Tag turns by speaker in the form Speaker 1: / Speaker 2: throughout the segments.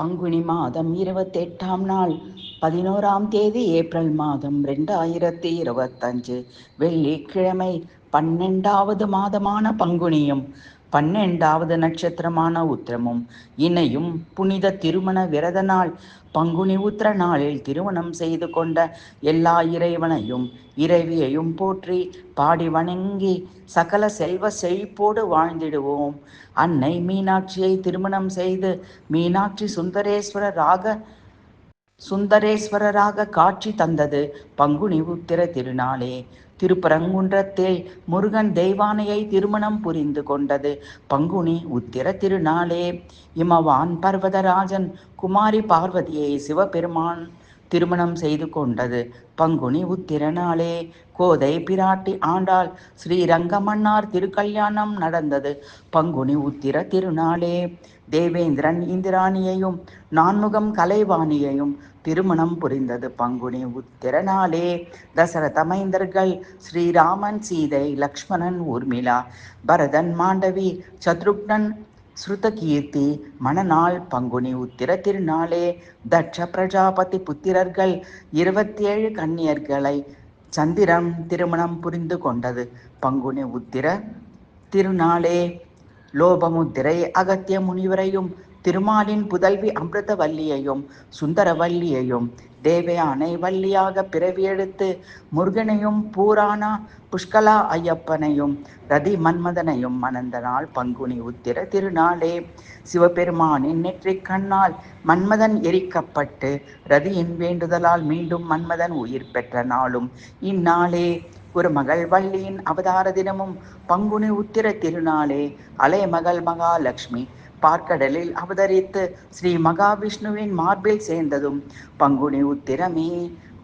Speaker 1: பங்குனி மாதம் 28ஆம் நாள் 11ஆம் தேதி ஏப்ரல் மாதம் 2025 வெள்ளிக்கிழமை. 12வது மாதமான பங்குனியும் 12வது நட்சத்திரமான உத்திரமும் இணையும் புனித திருமண விரத நாள். பங்குனி உத்திர நாளில் திருமணம் செய்து கொண்ட எல்லா இறைவனையும் இறைவியையும் போற்றி பாடி வணங்கி சகல செல்வ செழிப்போடு வாழ்ந்திடுவோம். அன்னை மீனாட்சியை திருமணம் செய்து மீனாட்சி சுந்தரேஸ்வரராக காட்சி தந்தது பங்குனி உத்திர திருநாளே. திருப்பரங்குன்றத்தில் முருகன் தெய்வானையை திருமணம் புரிந்து கொண்டது பங்குனி உத்திர திருநாளே. இமவான் பர்வதராஜன் குமாரி பார்வதியை சிவபெருமான் திருமணம் செய்து கொண்டது பங்குனி உத்திர நாளே. கோதை பிராட்டி ஆண்டாள் ஸ்ரீரங்கமன்னார் திருக்கல்யாணம் நடந்தது பங்குனி உத்திர திருநாளே. தேவேந்திரன் இந்திராணியையும் நான்முகம் கலைவாணியையும் திருமணம் புரிந்தது பங்குனி உத்திர நாளே. தசரத மைந்தர்கள் ஸ்ரீராமன் சீதை லக்ஷ்மணன் ஊர்மிளா பரதன் மாண்டவி சத்ருக்னன் ஸ்ருதகீர்த்தி மணநாள் பங்குனி உத்திர திருநாளே. தட்ச பிரஜாபதி புத்திரர்கள் 27 கன்னியர்களை சந்திரன் திருமணம் புரிந்து கொண்டது பங்குனி உத்திர திருநாளே. லோபமுத்திரை அகத்திய முனிவரையும் திருமாலின் புதல்வி அமிர்தவல்லியையும் சுந்தரவல்லியையும் தேவயானை வள்ளியாக பிறவியெடுத்து முருகனையும் பூராணா புஷ்கலா ஐயப்பனையும் ரதி மன்மதனையும் மணந்த நாள் பங்குனி உத்திர திருநாளே. சிவபெருமானின் நெற்றிக் கண்ணால் மன்மதன் எரிக்கப்பட்டு ரதியின் வேண்டுதலால் மீண்டும் மன்மதன் உயிர் பெற்ற நாளும் இந்நாளே. ஒரு மகள் வள்ளியின் அவதார தினமும் பங்குனி உத்திர திருநாளே. அலைமகள் மகாலட்சுமி பார்க்கடலில் அவதரித்து ஸ்ரீ மகாவிஷ்ணுவின் மார்பில் சேர்ந்ததும் பங்குனி உத்திரமே.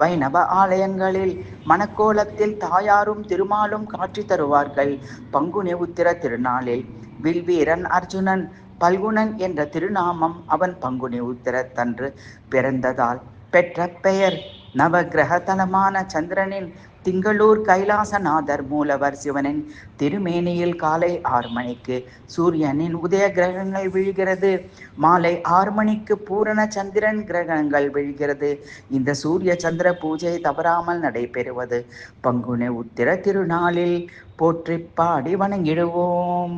Speaker 1: வைணவ ஆலயங்களில் மணக்கோலத்தில் தாயாரும் திருமாலும் காட்சி தருவார்கள் பங்குனி உத்திர திருநாளில். வில்வீரன் அர்ஜுனன் பல்குணன் என்ற திருநாமம் அவன் பங்குனி உத்திரத்தன்று பிறந்ததால் பெற்ற பெயர். நவகிரக தலமான சந்திரனின் திங்களூர் கைலாசநாதர் மூலவர் சிவனின் திருமேனியில் காலை 6 மணிக்கு சூரியனின் உதய கிரகங்கள் விழுகிறது. மாலை 6 மணிக்கு பூரண சந்திரன் கிரகங்கள் விழுகிறது. இந்த சூரிய சந்திர பூஜை தவறாமல் நடைபெறுவது பங்குனி உத்திர திருநாளில். போற்றி பாடி வணங்கிடுவோம்.